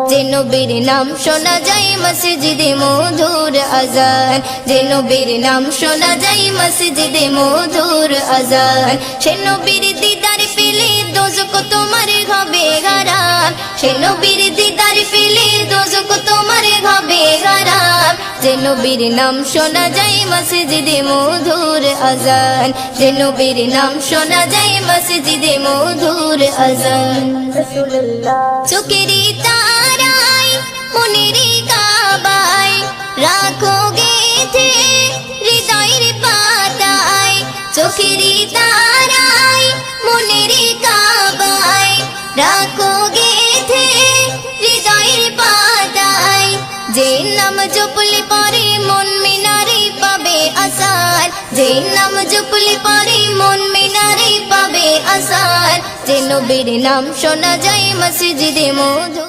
যে নবীর নাম শোনা যায় মসজিদে মধুর আজান, যে নবীর নাম শোনা যায় মসজিদে মধুর আজান। সে নবীর দিদার পেলে দোজখ তোমার হবে হারাম, সে নবীর দিদার পেলে দোজখ তোমার হবে হারাম। যে নবীর নাম শোনা যায় মসজিদে মধুর আজান, যে নবীর নাম শোনা যায় মসজিদে মধুর আজান। চোখেরই তারায় মনেরই কাবায় রাখো গেথে হৃদয়ের পাতায়, চোখেরই তারায় মনেরই কাবায় রাখো গেথে হৃদয়ের পাতায়। যে নাম জপলে পরে মন মিনারে পাবে আসার, যে নাম জপলে পরে মন মিনারে পাবে আসার। যে নবীর নাম শোনা যায় মসজিদে মধু